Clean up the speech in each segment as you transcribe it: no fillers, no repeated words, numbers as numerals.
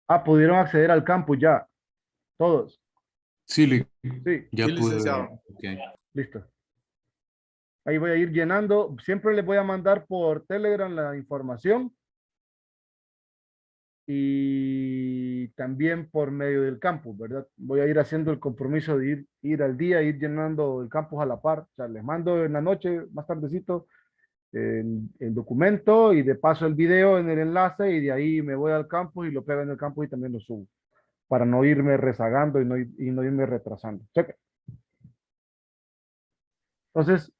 Ah, pudieron acceder al campus ya, todos. Sí, Sí, ya Sí, pude ver. licenciado. Ok. listo. Ahí voy a ir llenando. Siempre les voy a mandar por Telegram la información y también por medio del campus, ¿verdad? Voy a ir haciendo el compromiso de ir al día, ir llenando el campus a la par. O sea, les mando en la noche, más tardecito, el documento y de paso el video en el enlace y de ahí me voy al campus y lo pego en el campus y también lo subo para no irme rezagando y no irme retrasando. Cheque. Entonces,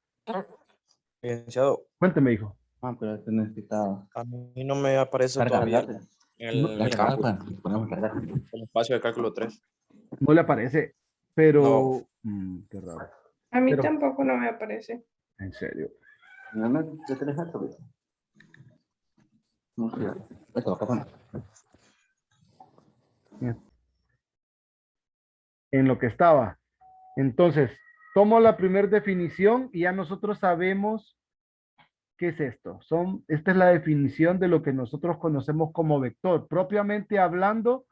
Licenciado, cuénteme, hijo. Ah, pero este necesita a mí no me aparece cargar, todavía ¿verdad? en No, el Cargar, campus, pues, ponemos cargar. el espacio de cálculo 3. no le aparece, No, pero qué raro. A mí Pero, tampoco no me aparece. en serio. No, no, yo te dejo esto, no sé. Esto, acá pone. En lo que estaba. Entonces, tomo la primera definición y ya nosotros sabemos qué es esto. Esta es la definición de lo que nosotros conocemos como vector. Propiamente hablando,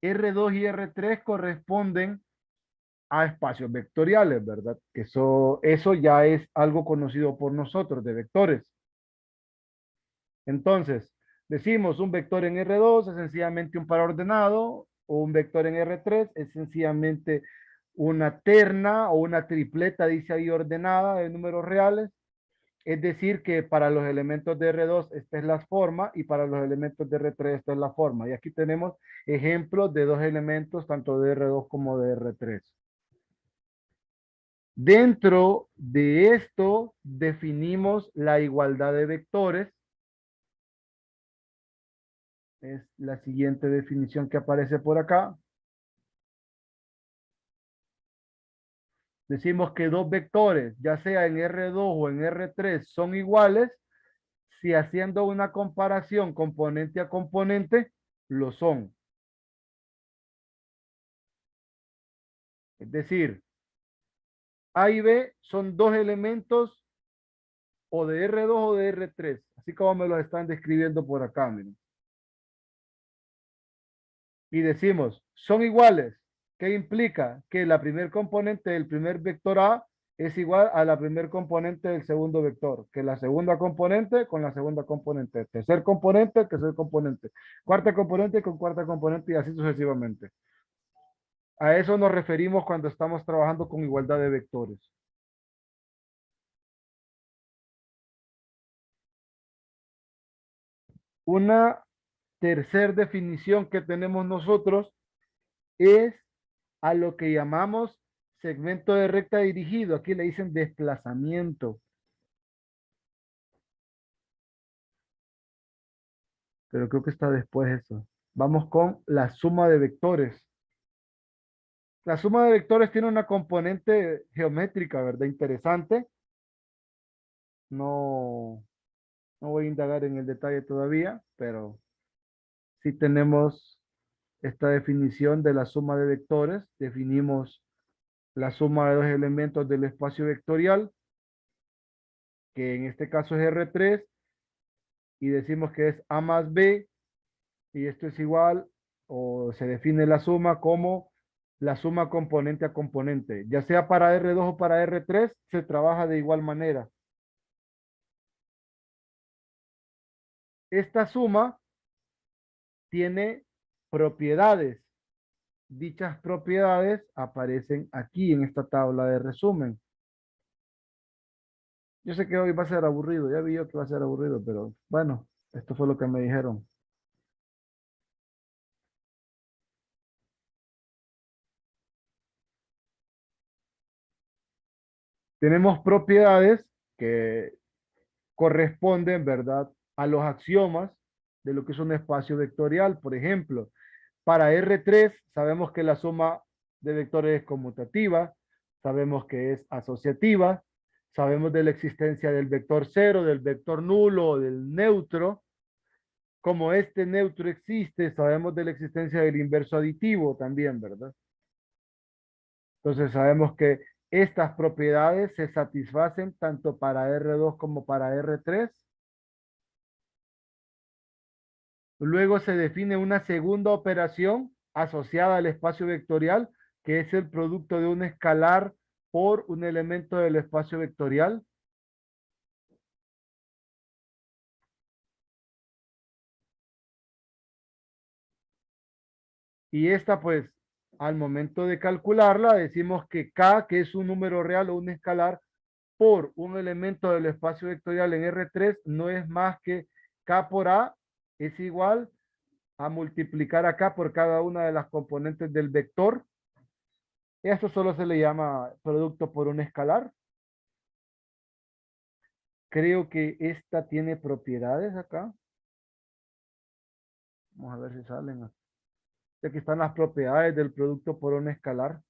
R2 y R3 corresponden a espacios vectoriales, ¿verdad? Que eso ya es algo conocido por nosotros de vectores. Entonces, decimos un vector en R2 es sencillamente un par ordenado, o un vector en R3 es sencillamente una terna o una tripleta, dice ahí, ordenada de números reales. Es decir, que para los elementos de R2 esta es la forma y para los elementos de R3 esta es la forma. Y aquí tenemos ejemplos de dos elementos, tanto de R2 como de R3. Dentro de esto definimos la igualdad de vectores. Es la siguiente definición que aparece por acá. Decimos que dos vectores, ya sea en R2 o en R3, son iguales si haciendo una comparación componente a componente, lo son. Es decir, A y B son dos elementos o de R2 o de R3, así como me lo están describiendo por acá, miren. Y decimos, son iguales. ¿Qué implica? Que la primer componente del primer vector A es igual a la primer componente del segundo vector, que la segunda componente con la segunda componente, tercer componente, tercer componente, cuarta componente con cuarta componente y así sucesivamente. A eso nos referimos cuando estamos trabajando con igualdad de vectores. Una tercera definición que tenemos nosotros es a lo que llamamos segmento de recta dirigido. Aquí le dicen desplazamiento. Pero creo que está después eso. Vamos con la suma de vectores. La suma de vectores tiene una componente geométrica, ¿verdad? Interesante. No, no voy a indagar en el detalle todavía, pero sí tenemos esta definición de la suma de vectores. Definimos la suma de dos elementos del espacio vectorial, que en este caso es R3, y decimos que es A más B, y esto es igual, o se define la suma como la suma componente a componente. Ya sea para R2 o para R3, se trabaja de igual manera. Esta suma tiene propiedades. Dichas propiedades aparecen aquí en esta tabla de resumen. Yo sé que hoy va a ser aburrido, ya vi yo que va a ser aburrido, pero bueno, esto fue lo que me dijeron. Tenemos propiedades que corresponden, ¿verdad?, a los axiomas de lo que es un espacio vectorial. Por ejemplo, para R3 sabemos que la suma de vectores es conmutativa, sabemos que es asociativa, sabemos de la existencia del vector cero, del vector nulo o del neutro. Como este neutro existe, sabemos de la existencia del inverso aditivo también, ¿verdad? Entonces sabemos que estas propiedades se satisfacen tanto para R2 como para R3. Luego se define una segunda operación asociada al espacio vectorial, que es el producto de un escalar por un elemento del espacio vectorial. Y esta, pues, al momento de calcularla, decimos que K, que es un número real o un escalar, por un elemento del espacio vectorial en R3, no es más que K por A es igual a multiplicar acá por cada una de las componentes del vector. Esto solo se le llama producto por un escalar. Creo que esta tiene propiedades acá. Vamos a ver si salen. Aquí están las propiedades del producto por un escalar.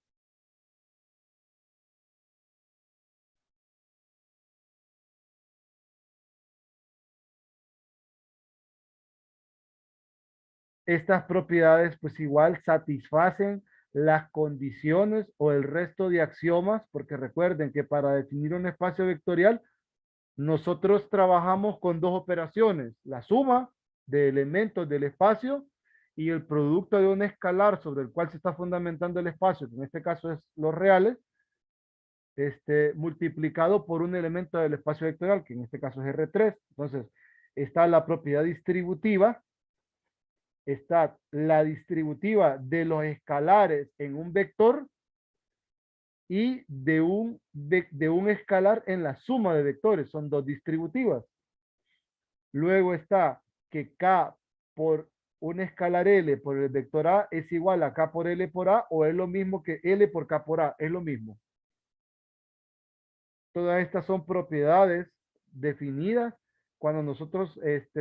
Estas propiedades pues igual satisfacen las condiciones o el resto de axiomas, porque recuerden que para definir un espacio vectorial nosotros trabajamos con dos operaciones, la suma de elementos del espacio y el producto de un escalar sobre el cual se está fundamentando el espacio, que en este caso es los reales, multiplicado por un elemento del espacio vectorial, que en este caso es R3. Entonces, está la propiedad distributiva, está la distributiva de los escalares en un vector y de un escalar en la suma de vectores. Son dos distributivas. Luego está que K por un escalar L por el vector A es igual a K por L por A, o es lo mismo que L por K por A, es lo mismo. Todas estas son propiedades definidas cuando nosotros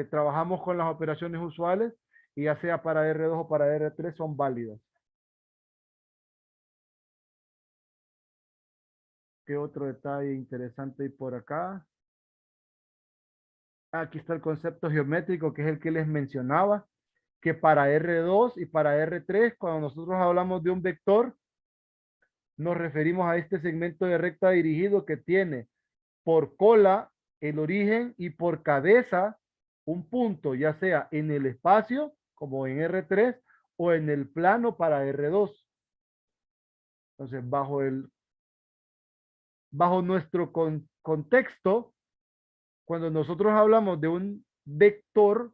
trabajamos con las operaciones usuales, y ya sea para R2 o para R3 son válidas. ¿Qué otro detalle interesante hay por acá? Aquí está el concepto geométrico, que es el que les mencionaba, que para R2 y para R3, cuando nosotros hablamos de un vector, nos referimos a este segmento de recta dirigido que tiene por cola el origen y por cabeza un punto, ya sea en el espacio, como en R3, o en el plano para R2. Entonces, bajo nuestro contexto, cuando nosotros hablamos de un vector,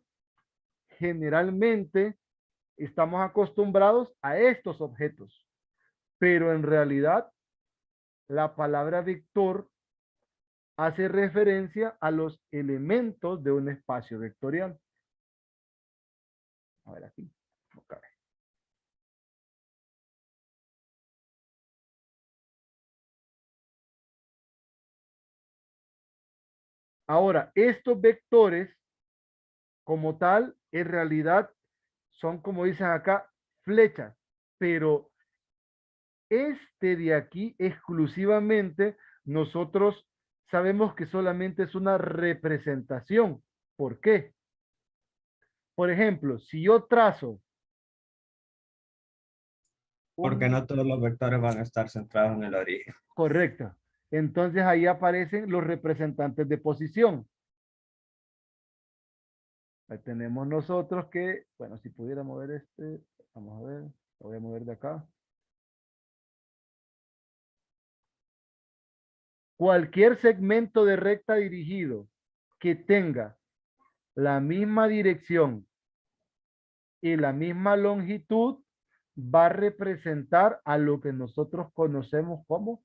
generalmente estamos acostumbrados a estos objetos, pero en realidad la palabra vector hace referencia a los elementos de un espacio vectorial. A ver aquí. Okay. Ahora, estos vectores como tal, en realidad son, como dicen acá, flechas, pero este de aquí exclusivamente nosotros sabemos que solamente es una representación. ¿Por qué? Por ejemplo, si yo trazo Porque un... no todos los vectores van a estar centrados en el origen. Correcto. Entonces ahí aparecen los representantes de posición. Ahí tenemos nosotros que, bueno, si pudiera mover vamos a ver, lo voy a mover de acá. Cualquier segmento de recta dirigido que tenga la misma dirección y la misma longitud va a representar a lo que nosotros conocemos como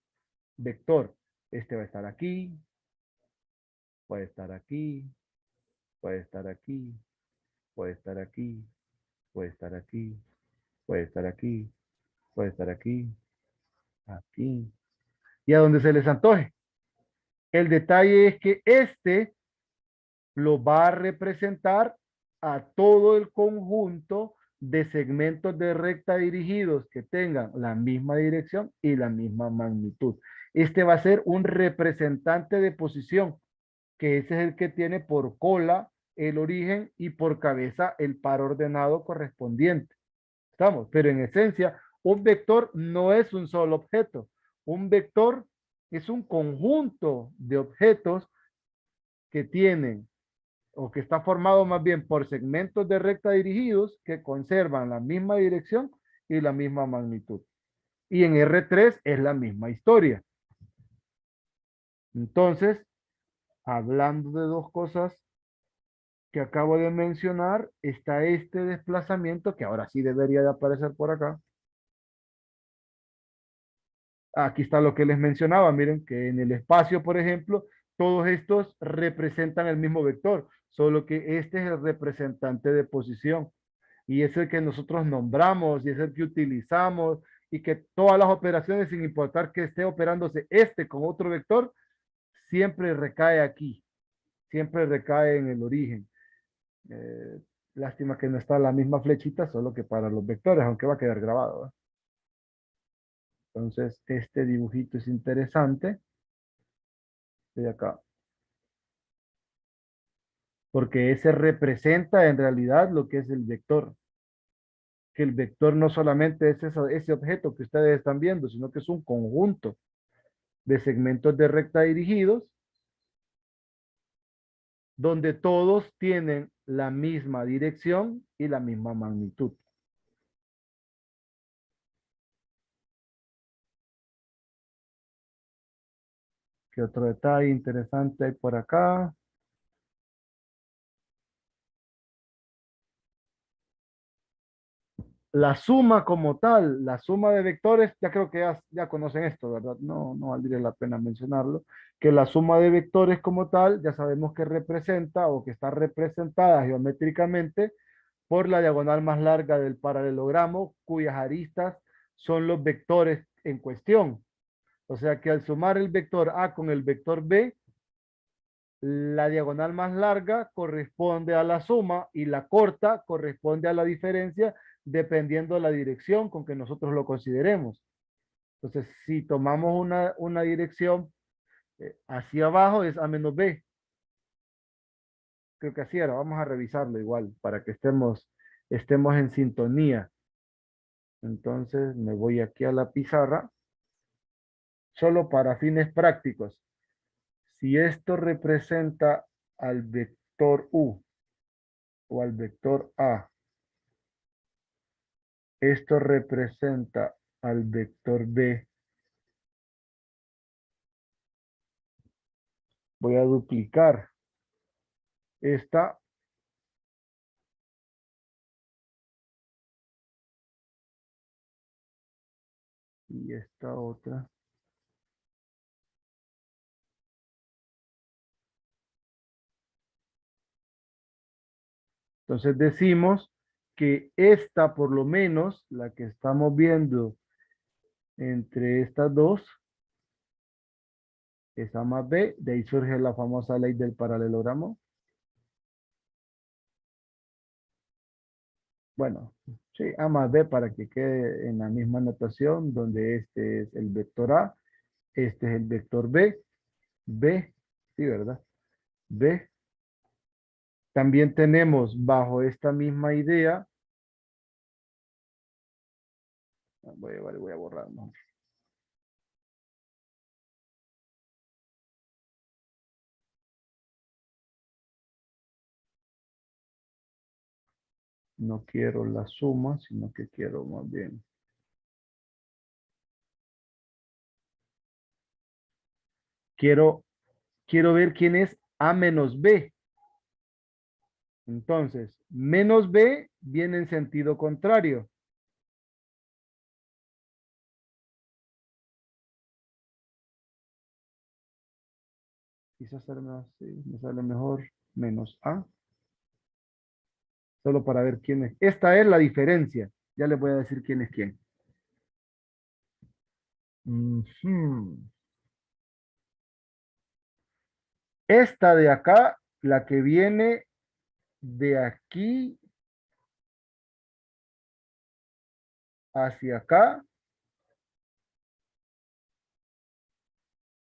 vector. Este va a estar aquí, puede estar aquí, puede estar aquí, puede estar aquí, puede estar aquí, puede estar aquí, puede estar aquí, aquí, y a donde se les antoje. El detalle es que lo va a representar a todo el conjunto de segmentos de recta dirigidos que tengan la misma dirección y la misma magnitud. Este va a ser un representante de posición, que ese es el que tiene por cola el origen y por cabeza el par ordenado correspondiente. ¿Estamos? Pero en esencia, un vector no es un solo objeto. Un vector es un conjunto de objetos que tienen o que está formado más bien por segmentos de recta dirigidos que conservan la misma dirección y la misma magnitud. Y en R3 es la misma historia. Entonces, hablando de dos cosas que acabo de mencionar, está este desplazamiento que ahora sí debería de aparecer por acá. Aquí está lo que les mencionaba. Miren que en el espacio, por ejemplo, todos estos representan el mismo vector, solo que este es el representante de posición y es el que nosotros nombramos y es el que utilizamos y que todas las operaciones, sin importar que esté operándose este con otro vector, siempre recae aquí, siempre recae en el origen. Eh, Lástima que no está la misma flechita, solo que para los vectores, aunque va a quedar grabado, ¿eh? Entonces, este dibujito es interesante de acá, porque ese representa en realidad lo que es el vector. Que el vector no solamente es ese objeto que ustedes están viendo, sino que es un conjunto de segmentos de recta dirigidos donde todos tienen la misma dirección y la misma magnitud. ¿Qué otro detalle interesante hay por acá? La suma como tal, la suma de vectores, ya creo que ya conocen esto, ¿verdad? No valdría la pena mencionarlo, que la suma de vectores como tal, ya sabemos que representa o que está representada geométricamente por la diagonal más larga del paralelogramo, cuyas aristas son los vectores en cuestión. O sea que al sumar el vector A con el vector B, la diagonal más larga corresponde a la suma y la corta corresponde a la diferencia dependiendo de la dirección con que nosotros lo consideremos. Entonces, si tomamos una dirección hacia abajo es A menos B. Creo que así era. Vamos a revisarlo igual para que estemos en sintonía. Entonces, me voy aquí a la pizarra. Solo para fines prácticos. Si esto representa al vector U o al vector A, esto representa al vector B, voy a duplicar esta y esta otra. Entonces decimos que esta, por lo menos, la que estamos viendo entre estas dos, es A más B, de ahí surge la famosa ley del paralelogramo. Bueno, sí, A más B para que quede en la misma notación, donde este es el vector A, este es el vector B, B, sí, ¿verdad? B. También tenemos bajo esta misma idea, voy a borrar, ¿no? No quiero la suma, sino que quiero más bien. Quiero ver quién es A menos B. Entonces, menos B viene en sentido contrario. Quizás me sale mejor menos A. Solo para ver quién es. Esta es la diferencia. Ya les voy a decir quién es quién. Ujú. Esta de acá, la que viene de aquí hacia acá,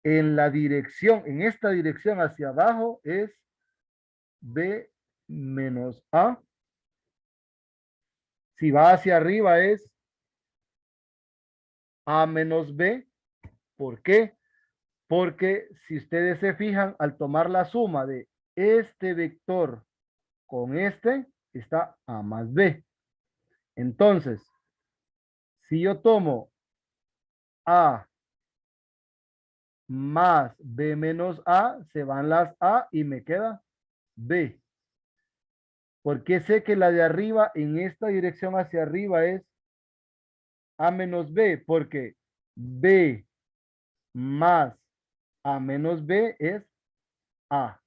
en la dirección, en esta dirección hacia abajo es B menos A. Si va hacia arriba es A menos B. ¿Por qué? Porque si ustedes se fijan, al tomar la suma de este vector con este está A más B. Entonces, si yo tomo A más B menos A, se van las A y me queda B. ¿Por qué sé que la de arriba en esta dirección hacia arriba es A menos B? Porque B más A menos B es A.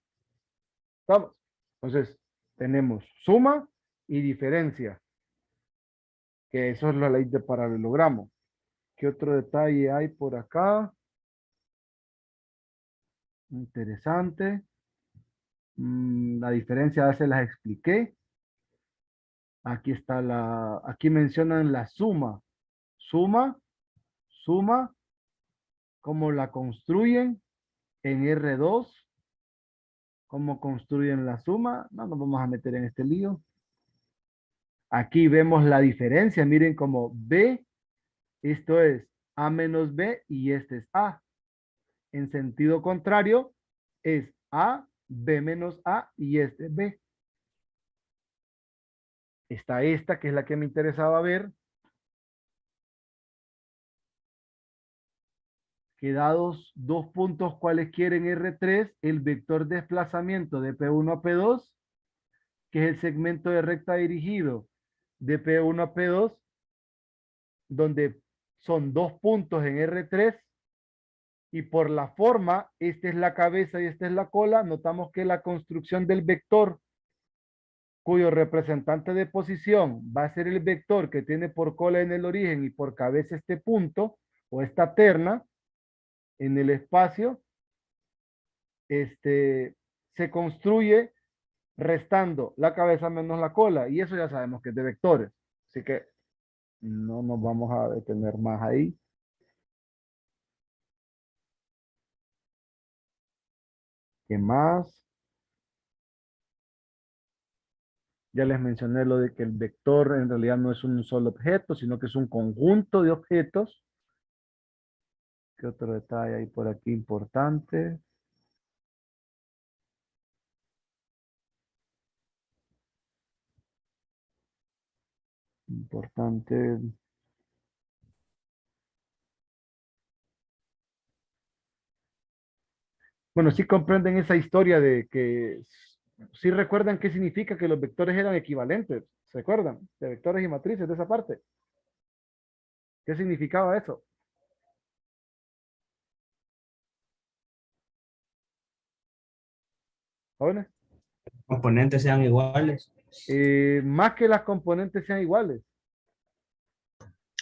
¿Estamos? Entonces, tenemos suma y diferencia, que eso es la ley de paralelogramo. ¿Qué otro detalle hay por acá? Interesante. La diferencia ya se las expliqué. Aquí está aquí mencionan la suma. Suma, suma, cómo la construyen en R2, cómo construyen la suma. No nos vamos a meter en este lío. Aquí vemos la diferencia. Miren como B, esto es A menos B y este es A. En sentido contrario, es A, B menos A y este es B. Está esta, que es la que me interesaba ver. Que dados dos puntos cuales quieren R3, el vector de desplazamiento de P1 a P2, que es el segmento de recta dirigido de P1 a P2, donde son dos puntos en R3, y por la forma, esta es la cabeza y esta es la cola, notamos que la construcción del vector cuyo representante de posición va a ser el vector que tiene por cola en el origen y por cabeza este punto o esta terna en el espacio, se construye restando la cabeza menos la cola, y eso ya sabemos que es de vectores, así que no nos vamos a detener más ahí. ¿Qué más? Ya les mencioné lo de que el vector en realidad no es un solo objeto, sino que es un conjunto de objetos. ¿Qué otro detalle hay por aquí importante? Importante. Bueno, sí comprenden esa historia de que sí recuerdan qué significa que los vectores eran equivalentes. ¿Se acuerdan? De vectores y matrices de esa parte. ¿Qué significaba eso? ¿Jóvenes? Componentes sean iguales. Más que las componentes sean iguales.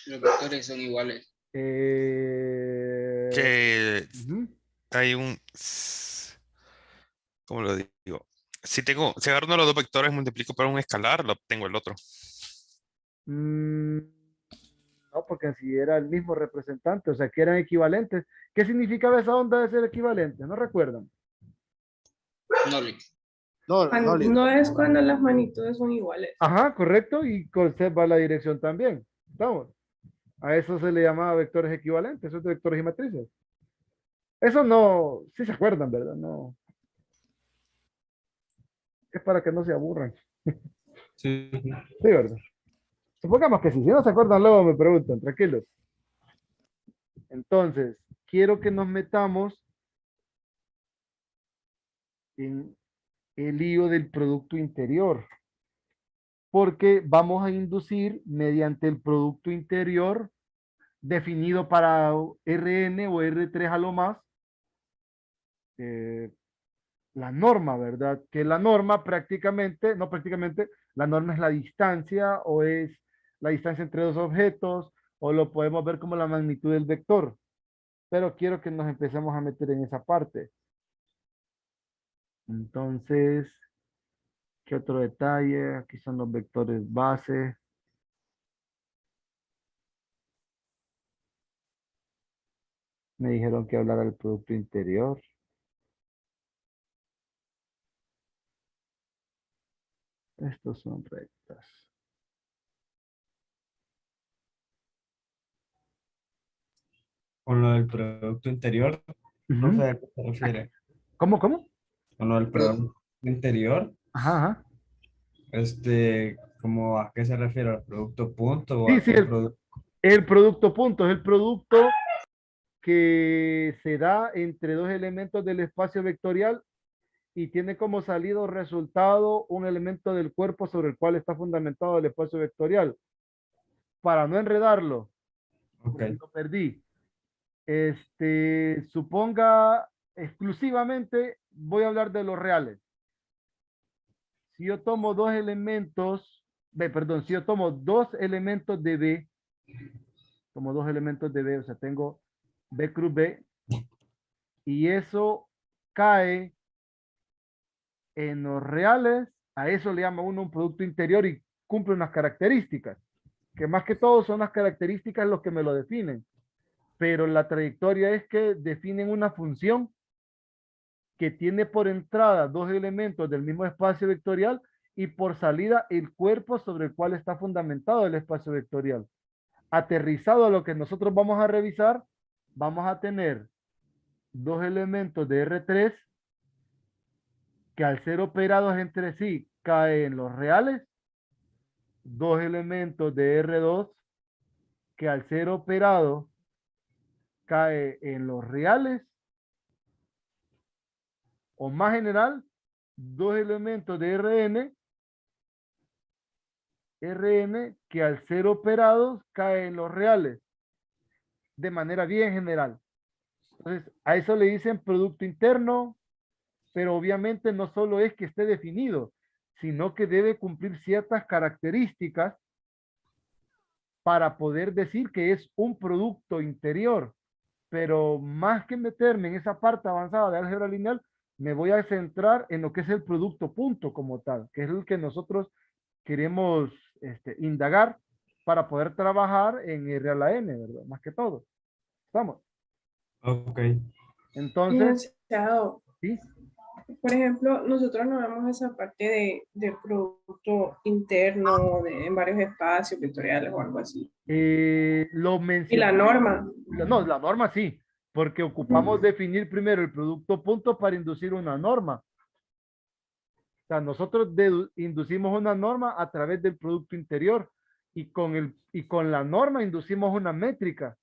Los vectores son iguales. Que Ujú. hay ¿cómo lo digo? Si agarro uno de los dos vectores, multiplico por un escalar, lo obtengo el otro. Mm, no, porque si era el mismo representante, o sea, que eran equivalentes. ¿Qué significaba esa onda de ser equivalente? ¿No recuerdan? No, le- No es cuando las magnitudes son iguales. Ajá, correcto, y conserva la dirección también. ¿Estamos? A eso se le llamaba vectores equivalentes, esos de vectores y matrices. Eso no, sí se acuerdan, ¿verdad? No, es para que no se aburran. Sí. Sí, ¿verdad? Supongamos que sí, si no se acuerdan luego me preguntan, tranquilos. Entonces, quiero que nos metamos en el lío del producto interior, porque vamos a inducir mediante el producto interior definido para Rn o R3 a lo más, eh, la norma, ¿verdad? Que la norma prácticamente, no prácticamente, la norma es la distancia o es la distancia entre dos objetos o lo podemos ver como la magnitud del vector. Pero quiero que nos empecemos a meter en esa parte. Entonces, ¿qué otro detalle? Aquí son los vectores base. Me dijeron que hablara del producto interior. Estos son rectas. Con lo del producto interior, no sé a qué se refiere. ¿Cómo, cómo? Con lo del Pro- Interior, Ajá, ajá. ¿cómo a qué se refiere? ¿Al producto punto o Sí, a sí, qué producto? el producto punto es el producto que se da entre dos elementos del espacio vectorial y tiene como salida o resultado un elemento del cuerpo sobre el cual está fundamentado el espacio vectorial. Para no enredarlo, Ok, porque lo perdí. Suponga exclusivamente, voy a hablar de los reales. Si yo tomo dos elementos, perdón, si yo tomo dos elementos de B, tomo dos elementos de B, o sea, tengo B cruz B, y eso cae en los reales, a eso le llama uno un producto interior y cumple unas características, que más que todo son las características los que me lo definen, pero la trayectoria es que definen una función que tiene por entrada dos elementos del mismo espacio vectorial y por salida el cuerpo sobre el cual está fundamentado el espacio vectorial. Aterrizado a lo que nosotros vamos a revisar, vamos a tener dos elementos de R3 que al ser operados entre sí caen en los reales, dos elementos de R2 que al ser operados cae en los reales, o más general, dos elementos de Rn que al ser operados cae en los reales, de manera bien general. Entonces, a eso le dicen producto interno, pero obviamente no solo es que esté definido, sino que debe cumplir ciertas características para poder decir que es un producto interior. Pero más que meterme en esa parte avanzada de álgebra lineal, me voy a centrar en lo que es el producto punto como tal, que es el que nosotros queremos indagar para poder trabajar en R a la N, ¿verdad? Más que todo. ¿Estamos? ok. Entonces, Licenciado, sí, por ejemplo, nosotros no vemos esa parte de producto interno en varios espacios vectoriales o algo así. lo Y la mencionamos, norma. no, la norma sí, porque ocupamos definir primero el producto punto para inducir una norma. O sea, nosotros inducimos una norma a través del producto interior y con la norma inducimos una métrica.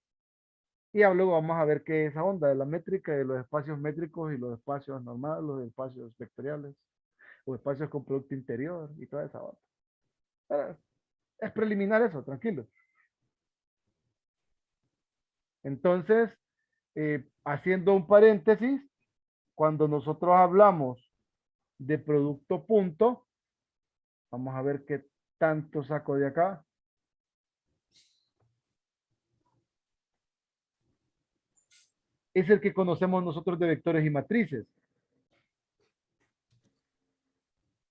Y luego vamos a ver qué es esa onda de la métrica, de los espacios métricos y los espacios normales, los espacios vectoriales, o espacios con producto interior y toda esa onda. Pero es preliminar eso, tranquilo. Entonces, haciendo un paréntesis, cuando nosotros hablamos de producto punto, vamos a ver qué tanto saco de acá. Es el que conocemos nosotros de vectores y matrices.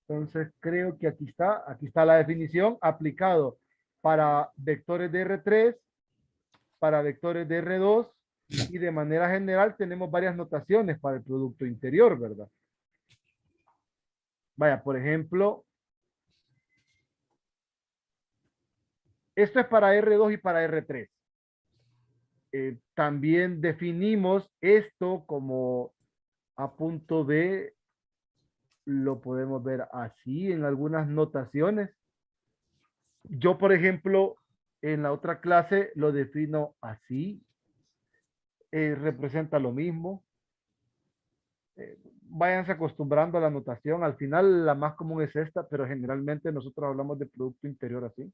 Entonces, creo que aquí está la definición aplicado para vectores de R3, para vectores de R2 y de manera general tenemos varias notaciones para el producto interior, ¿verdad? Vaya, por ejemplo, esto es para R2 y para R3. También definimos esto como a punto B, lo podemos ver así en algunas notaciones. Yo, por ejemplo, en la otra clase lo defino así, representa lo mismo. Váyanse acostumbrando a la notación. Al final, la más común es esta, pero generalmente nosotros hablamos de producto interior así,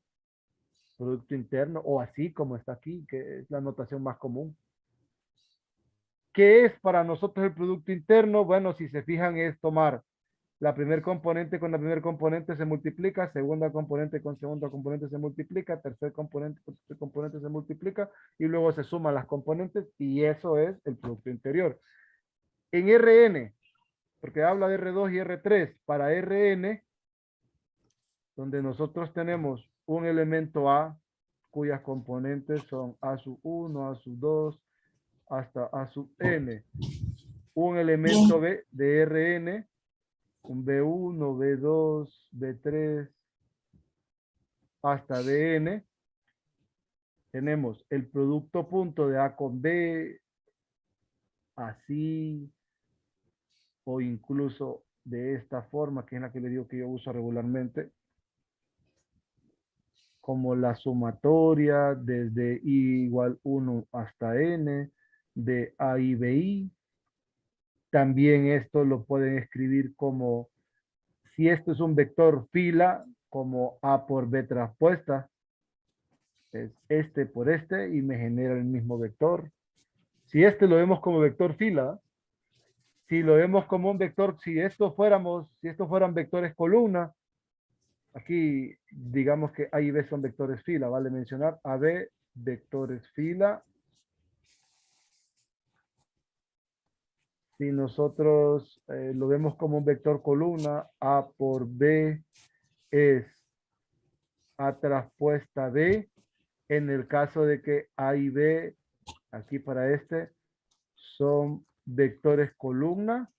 producto interno o así como está aquí, que es la notación más común. ¿Qué es para nosotros el producto interno? Bueno, si se fijan, es tomar la primer componente con la primer componente se multiplica, segunda componente con segunda componente se multiplica, tercer componente con tercer componente se multiplica y luego se suman las componentes y eso es el producto interior. En Rn, porque habla de R2 y R3, para Rn, donde nosotros tenemos un elemento A cuyas componentes son A sub 1, A sub 2, hasta A sub n, un elemento B de Rn, un B1, B2, B3, hasta Dn, tenemos el producto punto de A con B, así, o incluso de esta forma, que es la que le digo que yo uso regularmente, como la sumatoria desde i igual 1 hasta n, de a y bi. También esto lo pueden escribir como, si esto es un vector fila, como a por b traspuesta, es este por este y me genera el mismo vector. Si este lo vemos como vector fila, si lo vemos como un vector, si estos fueran vectores columna, aquí digamos que A y B son vectores fila, vale mencionar AB, vectores fila. Si nosotros lo vemos como un vector columna, A por B es A traspuesta B. En el caso de que A y B, aquí para este, son vectores columna.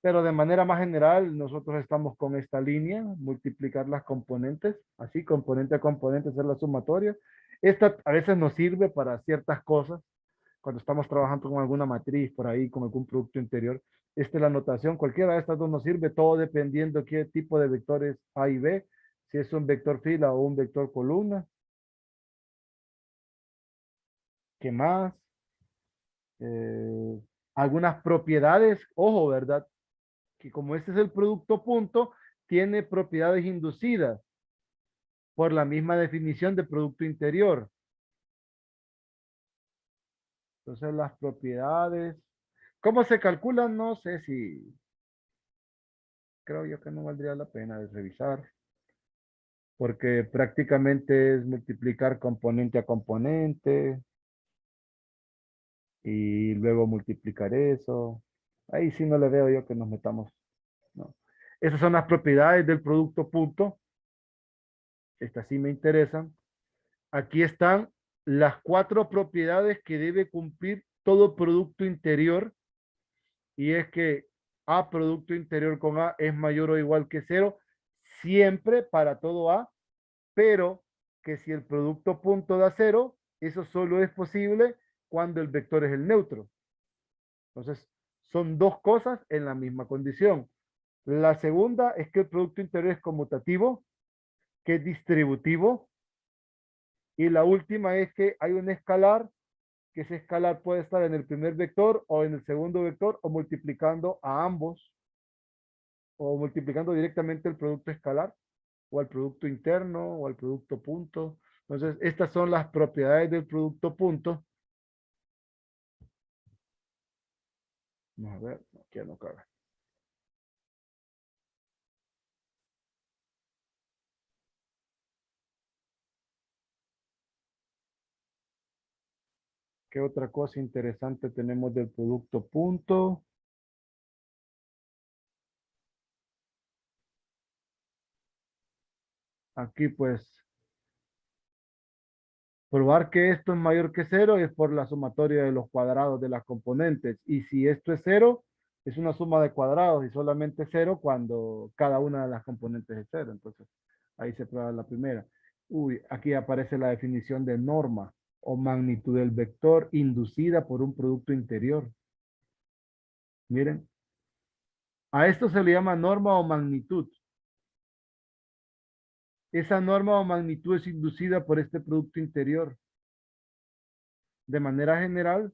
Pero de manera más general, nosotros estamos con esta línea, multiplicar las componentes, así, componente a componente, hacer la sumatoria. Esta a veces nos sirve para ciertas cosas, cuando estamos trabajando con alguna matriz por ahí, con algún producto interior. Esta es la notación, cualquiera de estas dos nos sirve, todo dependiendo qué tipo de vectores A y B, si es un vector fila o un vector columna. ¿Qué más? Algunas propiedades, ojo, ¿verdad? Que como este es el producto punto, tiene propiedades inducidas por la misma definición de producto interior. Entonces las propiedades, ¿cómo se calculan? No sé si, creo yo que no valdría la pena de revisar, porque prácticamente es multiplicar componente a componente y luego multiplicar eso. Ahí sí no le veo yo que nos metamos, ¿no? Esas son las propiedades del producto punto. Estas sí me interesan. Aquí están las 4 propiedades que debe cumplir todo producto interior, y es que A producto interior con A es mayor o igual que 0, siempre para todo A, pero que si el producto punto da 0, eso solo es posible cuando el vector es el neutro. Entonces, son dos cosas en la misma condición. La segunda es que el producto interior es conmutativo, que es distributivo, y la última es que hay un escalar, que ese escalar puede estar en el primer vector o en el segundo vector o multiplicando a ambos o multiplicando directamente el producto escalar o al producto interno o al producto punto. Entonces, estas son las propiedades del producto punto. Vamos a ver, aquí no cabe. ¿Qué otra cosa interesante tenemos del producto punto? Aquí pues, probar que esto es mayor que 0 es por la sumatoria de los cuadrados de las componentes. Y si esto es 0, es una suma de cuadrados y solamente 0 cuando cada una de las componentes es 0. Entonces, ahí se prueba la primera. Uy, aquí aparece la definición de norma o magnitud del vector inducida por un producto interior. Miren, a esto se le llama norma o magnitud. Esa norma o magnitud es inducida por este producto interior. De manera general,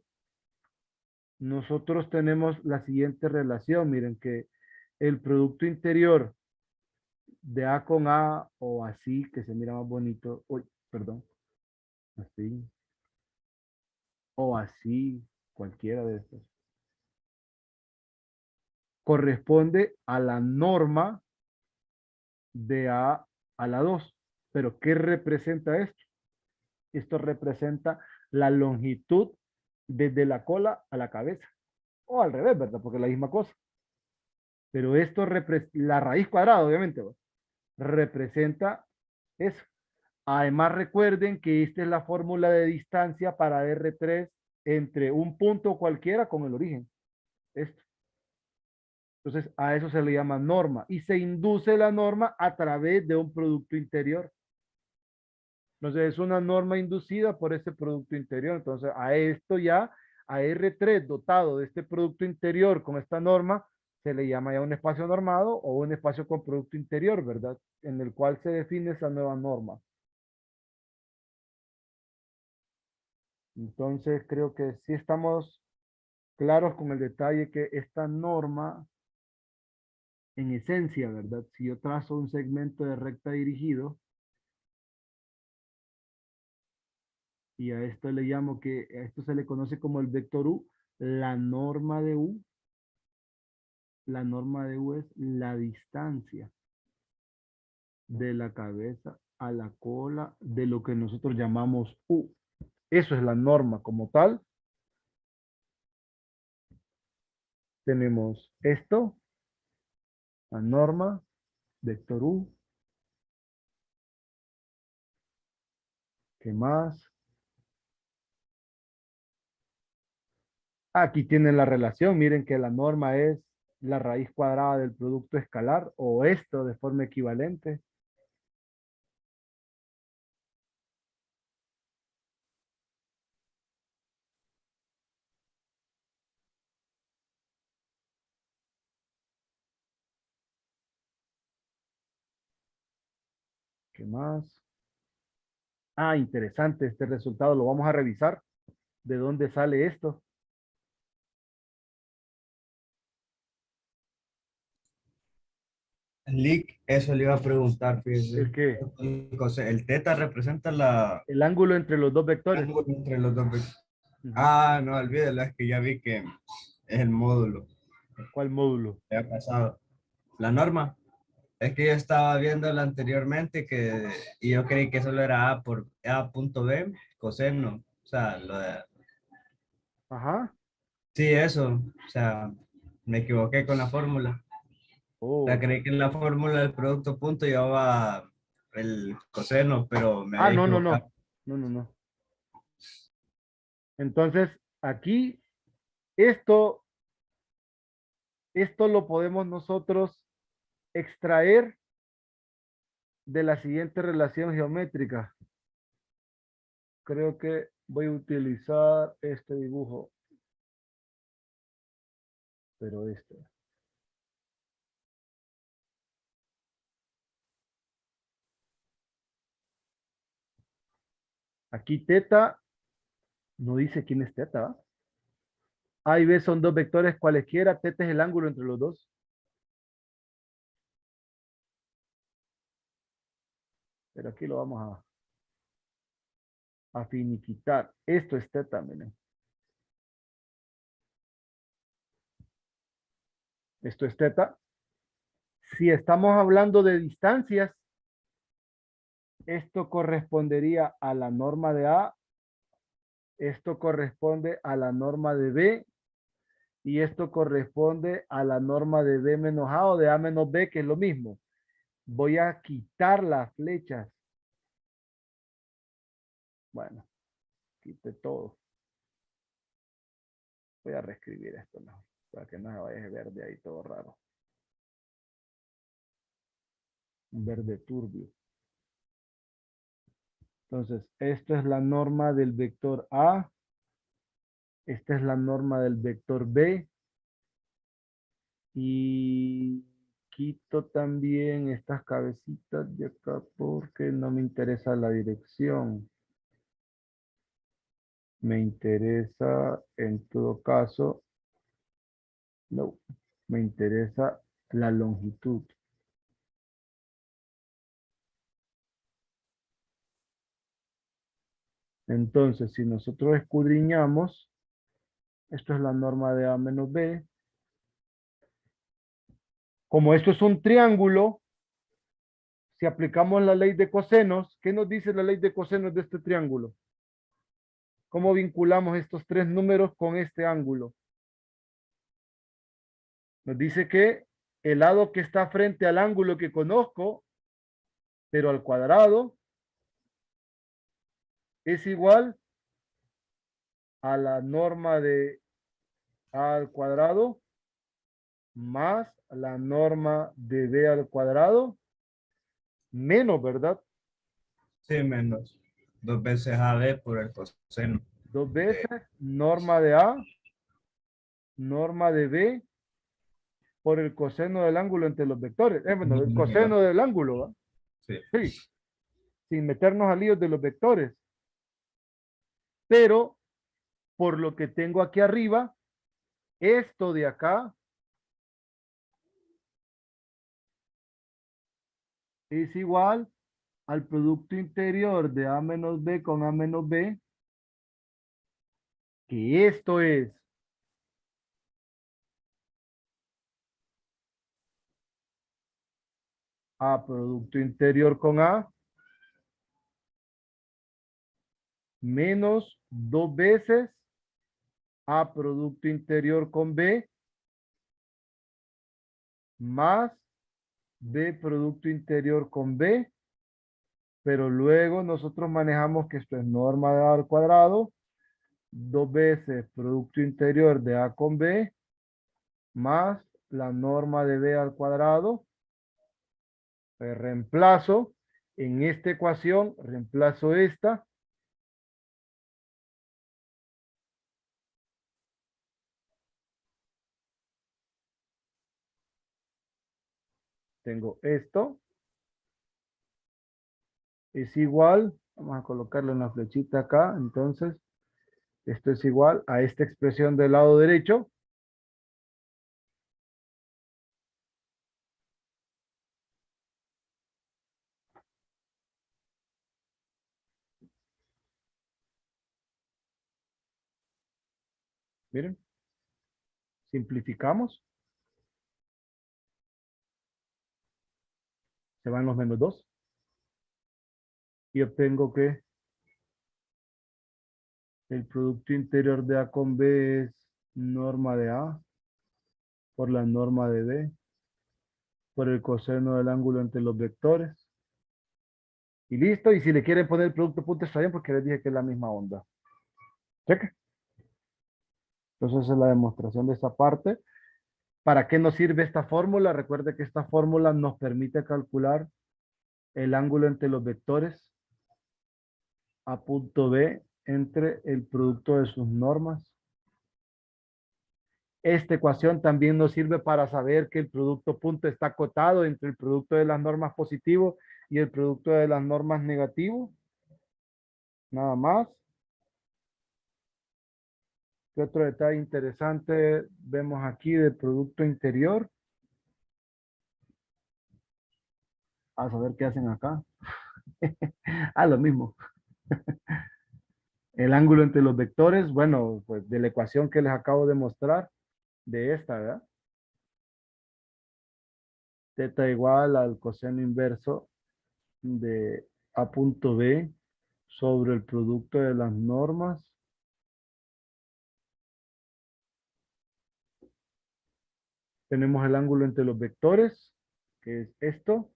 nosotros tenemos la siguiente relación. Miren que el producto interior de A con A o así, que se mira más bonito. Uy, perdón. Así. O así, cualquiera de estos. Corresponde a la norma de A a la 2. Pero ¿qué representa esto? Esto representa la longitud desde la cola a la cabeza. O al revés, ¿verdad? Porque es la misma cosa. Pero esto la raíz cuadrada, obviamente, ¿verdad? Representa eso. Además, recuerden que esta es la fórmula de distancia para R3 entre un punto cualquiera con el origen. Esto. Entonces, a eso se le llama norma. Y se induce la norma a través de un producto interior. Entonces, es una norma inducida por ese producto interior. Entonces, a esto ya a R3 dotado de este producto interior con esta norma, se le llama ya un espacio normado o un espacio con producto interior, ¿verdad? En el cual se define esa nueva norma. Entonces, creo que sí estamos claros con el detalle que esta norma, en esencia, ¿verdad? Si yo trazo un segmento de recta dirigido, y a esto le llamo que, a esto se le conoce como el vector U, la norma de U es la distancia de la cabeza a la cola de lo que nosotros llamamos U. Eso es la norma como tal. Tenemos esto, la norma, vector U. ¿Qué más? Aquí tienen la relación. Miren que la norma es la raíz cuadrada del producto escalar o esto de forma equivalente. ¿Qué más? Ah, interesante este resultado. Lo vamos a revisar. ¿De dónde sale esto? Lick, eso le iba a preguntar, fíjese. ¿El qué? El teta representa El ángulo entre los dos el vectores. ángulo entre los dos vectores. Ujú. Ah, no, olvídelo, es que ya vi que es el módulo. ¿Cuál módulo? Ya ha pasado. La norma. Es que yo estaba viéndola anteriormente y yo creí que solo era A por A punto B, coseno. O sea, Ajá. sí, eso. O sea, me equivoqué con la fórmula. O sea, Oh. creí que en la fórmula del producto punto llevaba el coseno, pero me Ah, había no, no, equivocado. no. No, no, no. Entonces, aquí, esto, esto lo podemos nosotros extraer de la siguiente relación geométrica. Creo que voy a utilizar este dibujo. Pero este. Aquí teta, no dice quién es teta, ¿va? A y B son dos vectores cualesquiera, teta es el ángulo entre los dos. Pero aquí lo vamos a finiquitar. Esto es teta, miren. Esto es teta. Si estamos hablando de distancias, esto correspondería a la norma de A, esto corresponde a la norma de B, y esto corresponde a la norma de B menos A o de A menos B, que es lo mismo. Voy a quitar las flechas. Bueno, quite todo. Voy a reescribir esto, ¿no? Para que no se vaya a ver de ahí todo raro. Un verde turbio. Entonces, esto es la norma del vector A. Esta es la norma del vector B. Y quito también estas cabecitas de acá porque no me interesa la dirección. Me interesa, en todo caso, no, me interesa la longitud. Entonces, si nosotros escudriñamos, esto es la norma de A menos B. Como esto es un triángulo, si aplicamos la ley de cosenos, ¿qué nos dice la ley de cosenos de este triángulo? ¿Cómo vinculamos estos tres números con este ángulo? Nos dice que el lado que está frente al ángulo que conozco, pero al cuadrado, es igual a la norma de A al cuadrado más la norma de B al cuadrado menos, ¿verdad? Sí, menos 2 veces AB por el coseno. 2 veces norma de A, norma de B, por el coseno del ángulo entre los vectores. Bueno, el coseno del ángulo, ¿va? Sí. Sí, sin meternos a líos de los vectores. Pero, por lo que tengo aquí arriba, esto de acá es igual al producto interior de A menos B con A menos B, que esto es A producto interior con A menos 2 veces A producto interior con B más B producto interior con B, pero luego nosotros manejamos que esto es norma de A al cuadrado, 2 veces producto interior de A con B, más la norma de B al cuadrado. Reemplazo en esta ecuación, reemplazo esta. Tengo esto. Es igual, vamos a colocarle una flechita acá, entonces, esto es igual a esta expresión del lado derecho. Miren, simplificamos. Se van los menos 2. Y obtengo que el producto interior de A con B es norma de A por la norma de B por el coseno del ángulo entre los vectores. Y listo. Y si le quieren poner el producto punto está bien porque les dije que es la misma onda. Cheque. Entonces esa es la demostración de esa parte. ¿Para qué nos sirve esta fórmula? Recuerde que esta fórmula nos permite calcular el ángulo entre los vectores A punto B entre el producto de sus normas. Esta ecuación también nos sirve para saber que el producto punto está acotado entre el producto de las normas positivo y el producto de las normas negativo. Nada más. ¿Qué otro detalle interesante vemos aquí del producto interior? A saber qué hacen acá. Lo mismo. El ángulo entre los vectores, bueno, pues de la ecuación que les acabo de mostrar, de esta, ¿verdad? Teta igual al coseno inverso de A punto B sobre el producto de las normas. Tenemos el ángulo entre los vectores, que es esto.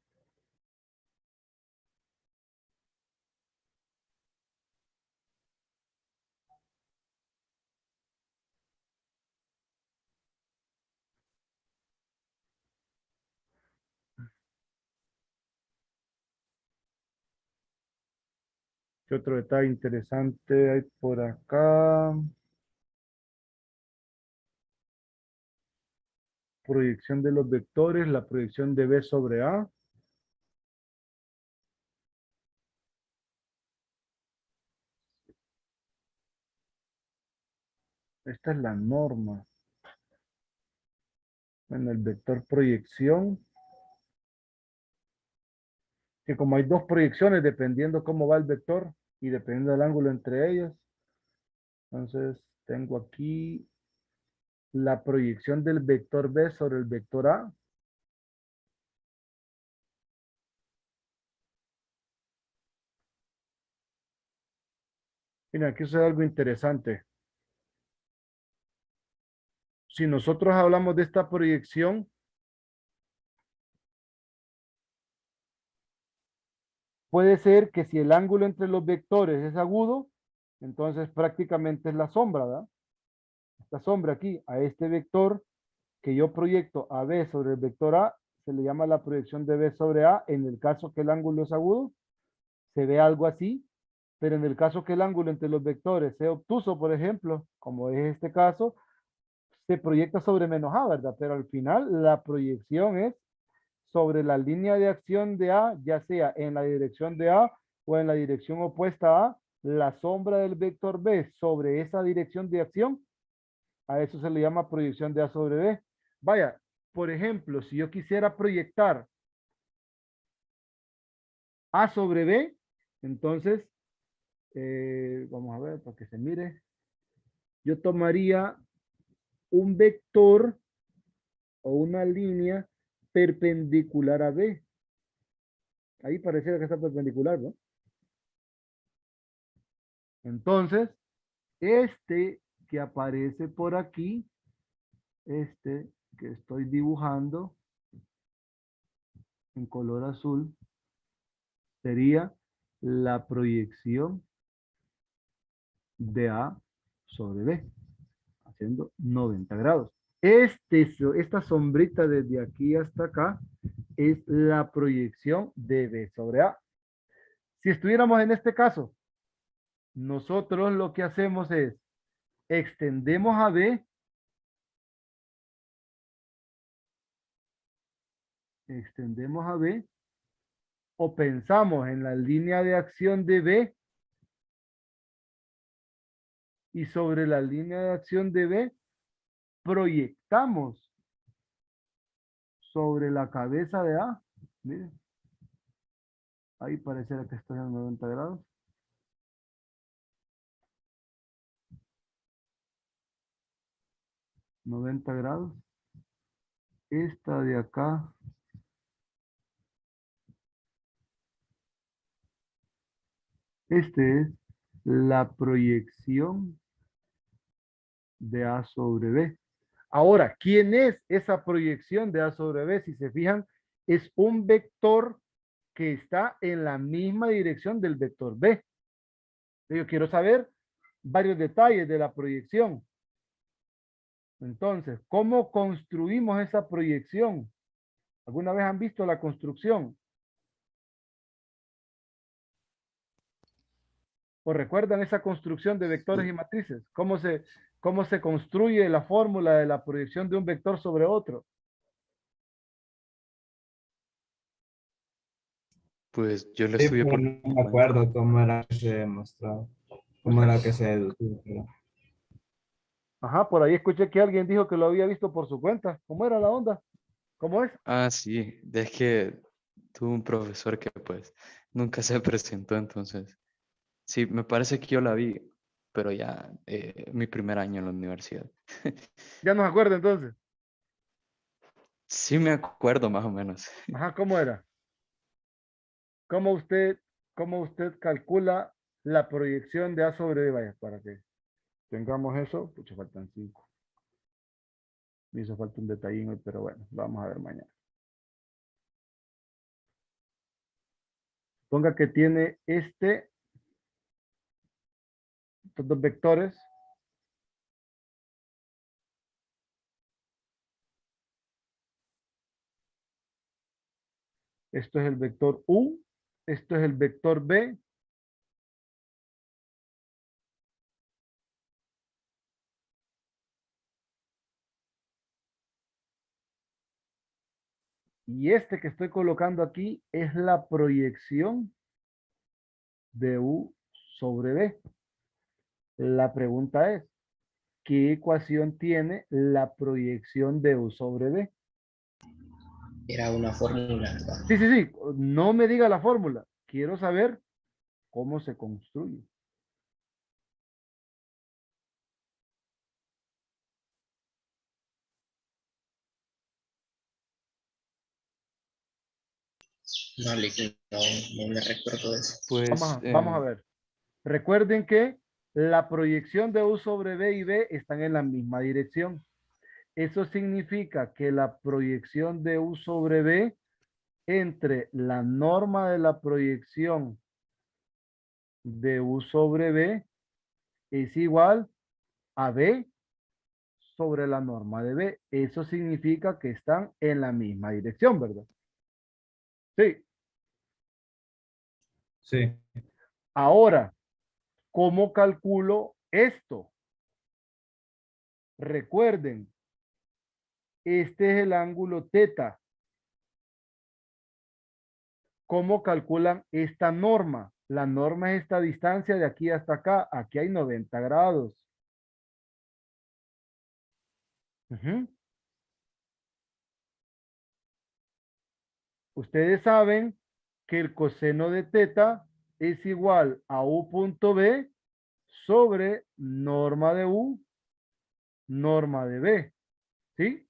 ¿Qué otro detalle interesante hay por acá? Proyección de los vectores, la proyección de B sobre A. Esta es la norma. En el vector proyección. Que como hay dos proyecciones, dependiendo cómo va el vector y dependiendo del ángulo entre ellas. Entonces, tengo aquí la proyección del vector B sobre el vector A. Miren, aquí sucede algo interesante. Si nosotros hablamos de esta proyección, puede ser que si el ángulo entre los vectores es agudo, entonces prácticamente es la sombra, ¿verdad? Esta sombra aquí, a este vector que yo proyecto a B sobre el vector A, se le llama la proyección de B sobre A. En el caso que el ángulo es agudo, se ve algo así. Pero en el caso que el ángulo entre los vectores sea obtuso, por ejemplo, como es este caso, se proyecta sobre menos A, ¿verdad? Pero al final la proyección es sobre la línea de acción de A, ya sea en la dirección de A o en la dirección opuesta a A, la sombra del vector B sobre esa dirección de acción, a eso se le llama proyección de A sobre B. Vaya, por ejemplo, si yo quisiera proyectar A sobre B, entonces, vamos a ver para que se mire, yo tomaría un vector o una línea perpendicular a B. Ahí pareciera que está perpendicular, ¿no? Entonces, este que aparece por aquí, este que estoy dibujando en color azul, sería la proyección de A sobre B, haciendo 90 grados. Esta sombrita desde aquí hasta acá es la proyección de B sobre A. Si estuviéramos en este caso, nosotros lo que hacemos es extendemos a B, o pensamos en la línea de acción de B y sobre la línea de acción de B proyectamos sobre la cabeza de A. Miren, ahí pareciera que está en 90 grados. $90. Esta de acá. Este es la proyección de A sobre B. Ahora, ¿quién es esa proyección de A sobre B? Si se fijan, es un vector que está en la misma dirección del vector B. Yo quiero saber varios detalles de la proyección. Entonces, ¿cómo construimos esa proyección? ¿Alguna vez han visto la construcción? ¿O recuerdan esa construcción de vectores y matrices? ¿Cómo se construye la fórmula de la proyección de un vector sobre otro? Pues yo lo Sí, estudié pero por no mi me cuenta. acuerdo cómo era que se demostraba, cómo era que se deducía. Pero Ajá, por ahí escuché que alguien dijo que lo había visto por su cuenta. ¿Cómo era la onda? ¿Cómo es? Ah, sí, es que tuve un profesor que pues nunca se presentó, entonces sí, me parece que yo la vi, pero ya mi primer año en la universidad. Ya no se acuerda entonces. Sí me acuerdo más o menos. Ajá, ¿cómo era? ¿Cómo usted, cómo usted calcula la proyección de A sobre B? Vaya, para que tengamos eso. Pucha, faltan 5. Me hizo falta un detallín hoy, pero bueno, vamos a ver mañana. Ponga que tiene estos dos vectores. Esto es el vector U, esto es el vector B. Y este que estoy colocando aquí es la proyección de U sobre B. La pregunta es, ¿qué ecuación tiene la proyección de U sobre B? Era una fórmula, ¿verdad? Sí, sí, sí, no me diga la fórmula. Quiero saber cómo se construye. No, no, no me recuerdo de eso. Pues Vamos a ver. Recuerden que la proyección de U sobre B y B están en la misma dirección. Eso significa que la proyección de U sobre B entre la norma de la proyección de U sobre B es igual a B sobre la norma de B. Eso significa que están en la misma dirección, ¿verdad? Sí. sí, Ahora, ¿Cómo calculo esto? Recuerden, este es el ángulo teta. ¿Cómo calculan esta norma? La norma es esta distancia de aquí hasta acá. Aquí hay 90 grados. Ujú. Ustedes saben que el coseno de teta es igual a u punto b sobre norma de u, norma de b. ¿Sí?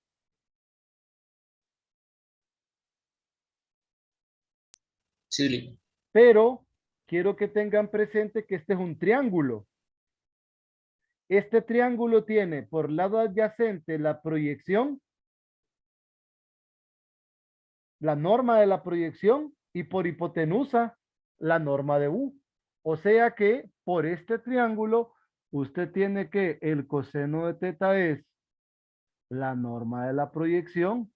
Sí, Lee. Pero quiero que tengan presente que este es un triángulo. Este triángulo tiene por lado adyacente la proyección, la norma de la proyección, y por hipotenusa la norma de u. O sea que por este triángulo usted tiene que el coseno de teta es la norma de la proyección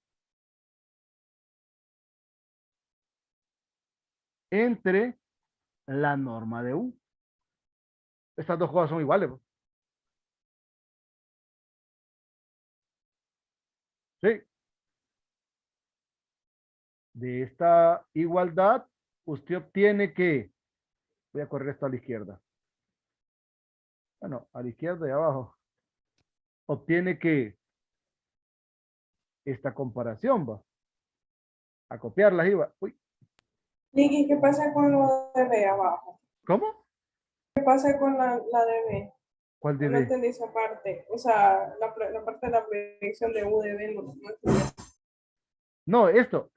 entre la norma de u. Estas dos cosas son iguales, ¿no? Sí. De esta igualdad, usted obtiene que, voy a correr esto a la izquierda. Bueno, a la izquierda y abajo. Obtiene que esta comparación va a copiarlas y va. Uy, Vicky, ¿qué pasa con lo de B abajo? ¿cómo? ¿Qué pasa con la de B? ¿Cuál No debe? entendí esa parte. O sea, la parte de la proyección de U de B no entendí. No, esto.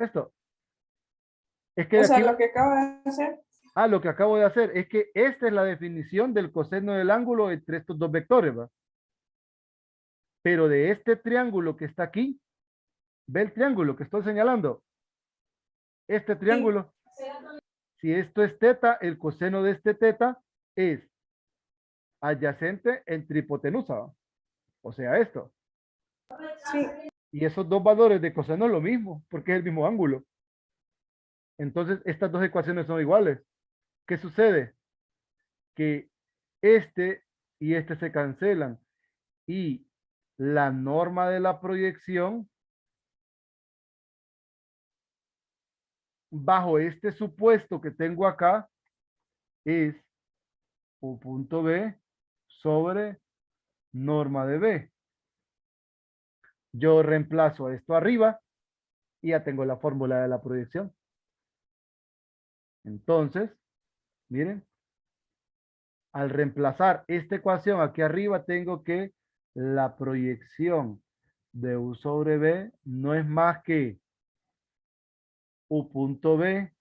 Es que O de sea, aquí, lo que acaba de hacer, lo que acabo de hacer es que esta es la definición del coseno del ángulo entre estos dos vectores, ¿va? Pero de este triángulo que está aquí, ¿ve el triángulo que estoy señalando? Este sí, triángulo, si esto es teta, el coseno de este teta es adyacente entre hipotenusa, ¿va? O sea, esto. sí, Y esos dos valores de coseno es lo mismo, porque es el mismo ángulo. Entonces, estas dos ecuaciones son iguales. ¿Qué sucede? Que este y este se cancelan. Y la norma de la proyección, bajo este supuesto que tengo acá, es U punto B sobre norma de B. Yo reemplazo esto arriba y ya tengo la fórmula de la proyección. Entonces, miren, al reemplazar esta ecuación aquí arriba, tengo que la proyección de U sobre B no es más que U punto B,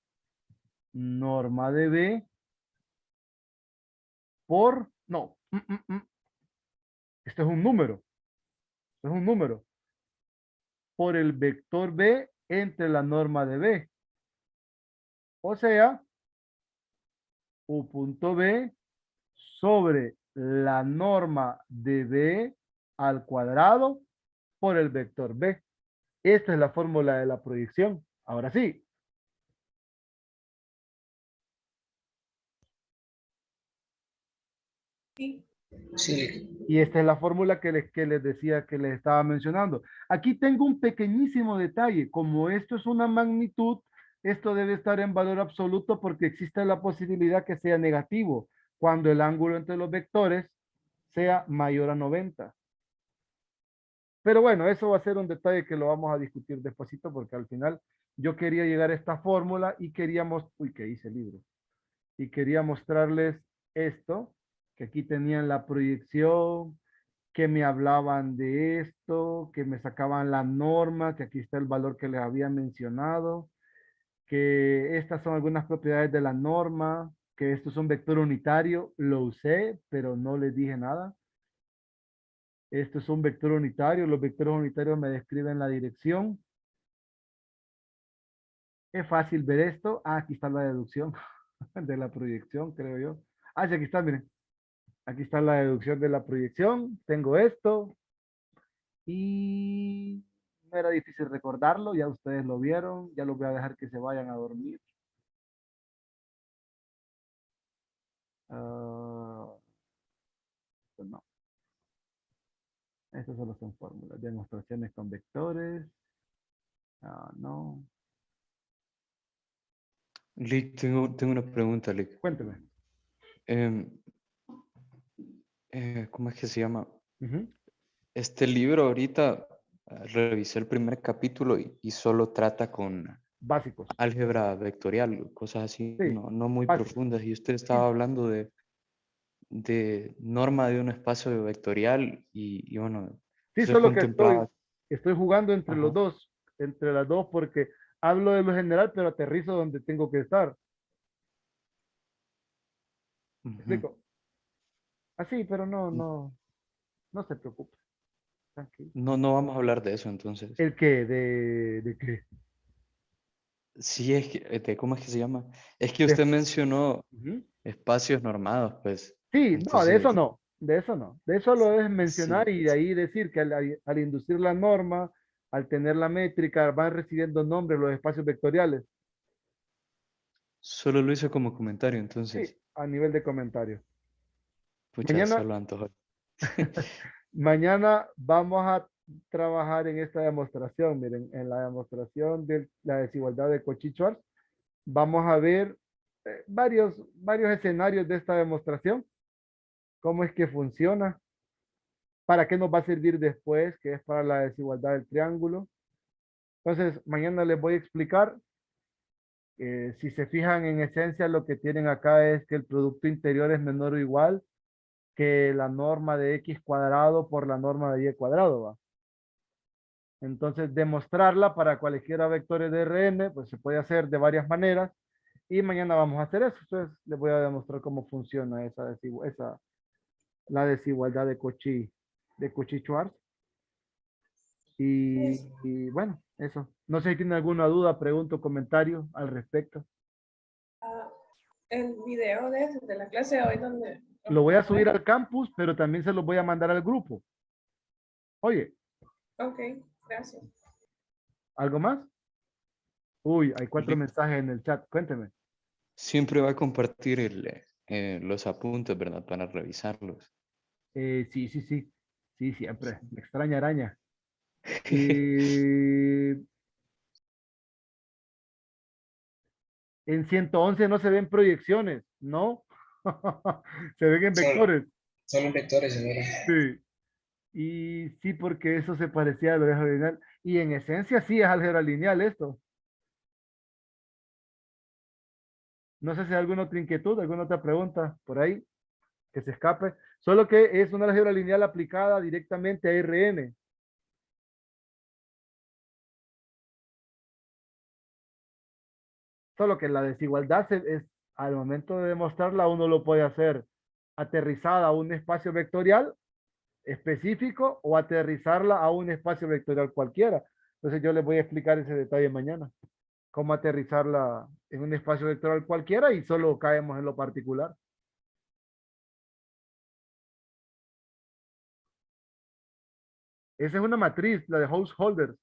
norma de B, por, no, esto es un número, esto es un número, por el vector B entre la norma de B. O sea, U punto B sobre la norma de B al cuadrado por el vector B. Esta es la fórmula de la proyección. Ahora sí. sí. Sí, Lee. Y esta es la fórmula que les decía que les estaba mencionando. Aquí tengo un pequeñísimo detalle. Como esto es una magnitud, esto debe estar en valor absoluto porque existe la posibilidad que sea negativo cuando el ángulo entre los vectores sea mayor a 90. Pero bueno, eso va a ser un detalle que lo vamos a discutir despacito porque al final yo quería llegar a esta fórmula y queríamos, uy, que hice el libro, y quería mostrarles esto, que aquí tenían la proyección, que me hablaban de esto, que me sacaban la norma, que aquí está el valor que les había mencionado, que estas son algunas propiedades de la norma, que esto es un vector unitario, lo usé, pero no les dije nada. Esto es un vector unitario, los vectores unitarios me describen la dirección. Es fácil ver esto. Aquí está la deducción de la proyección, creo yo. Sí, aquí está, miren. Aquí está la deducción de la proyección. Tengo esto. Y no era difícil recordarlo. Ya ustedes lo vieron. Ya los voy a dejar que se vayan a dormir. esto no. Estas solo son fórmulas. Demostraciones con vectores. No. Lick, tengo una pregunta, Lick. Cuénteme. Em, ¿Cómo es que se llama? Ujú. Este libro ahorita, revisé el primer capítulo y solo trata con Básicos. álgebra vectorial, cosas así, Sí, no muy básicos. profundas. Y usted estaba hablando de norma de un espacio vectorial y bueno, Sí, usted solo que contemplaba. estoy jugando entre los Ajá. dos, entre las dos, porque hablo de lo general, pero aterrizo donde tengo que estar. ¿Me Ujú. explico? Así, pero no se preocupe. Tranquilo. No vamos a hablar de eso entonces. ¿El qué? ¿De qué? Sí, es que, ¿cómo es que se llama? Es que De- usted mencionó Ujú. espacios normados, pues. Sí, no, de eso Entonces, no, de eso no. De eso lo es mencionar sí, y de ahí decir que al inducir la norma, al tener la métrica, van recibiendo nombres los espacios vectoriales. solo lo hice como comentario, Sí, entonces, a nivel de comentario. pucha, Mañana, solo antojo. mañana vamos a trabajar en esta demostración. Miren, en la demostración de la desigualdad de Cauchy-Schwarz, vamos a ver varios escenarios de esta demostración, cómo es que funciona, para qué nos va a servir después, que es para la desigualdad del triángulo. Entonces, mañana les voy a explicar. Si se fijan en esencia, lo que tienen acá es que el producto interior es menor o igual que la norma de x cuadrado por la norma de y cuadrado, ¿va? Entonces, demostrarla para cualquiera vectores de Rn, pues se puede hacer de varias maneras. Y mañana vamos a hacer eso. Entonces, les voy a demostrar cómo funciona la desigualdad de Cauchy-Schwarz. Y bueno, eso. No sé si tienen alguna duda, pregunta o comentario al respecto. El video de la clase de hoy donde... Lo voy a subir al campus, pero también se los voy a mandar al grupo. Oye, Ok, gracias. ¿algo más? Uy, hay 4 Lick mensajes en el chat. Cuénteme. siempre va a compartir los apuntes, ¿verdad? Para revisarlos. Sí, sí, sí. Sí, siempre. Me extraña araña. Eh, en 111 no se ven proyecciones, ¿no? Se ven en Solo, vectores. solo en vectores, señora. Sí. Y sí, porque eso se parecía a lo de álgebra lineal. Y en esencia sí es álgebra lineal esto. No sé si hay alguna otra inquietud, alguna otra pregunta por ahí que se escape. Solo que es una álgebra lineal aplicada directamente a Rn. Solo que la desigualdad es, al momento de demostrarla, uno lo puede hacer aterrizada a un espacio vectorial específico o aterrizarla a un espacio vectorial cualquiera. Entonces yo les voy a explicar ese detalle mañana. Cómo aterrizarla en un espacio vectorial cualquiera y solo caemos en lo particular. Esa es una matriz, la de Householder.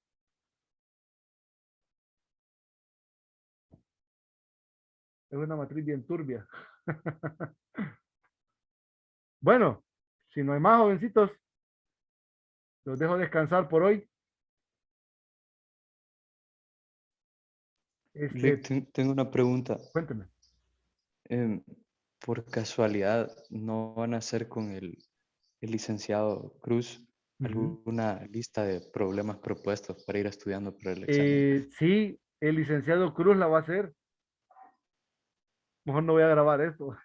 Es una matriz bien turbia. Bueno, si no hay más, jovencitos, los dejo descansar por hoy. Lick, Este, tengo una pregunta. cuénteme. Em, por casualidad, ¿no van a hacer con el licenciado Cruz Ujú. alguna lista de problemas propuestos para ir estudiando para el examen? Sí, el licenciado Cruz la va a hacer. Mejor no voy a grabar esto.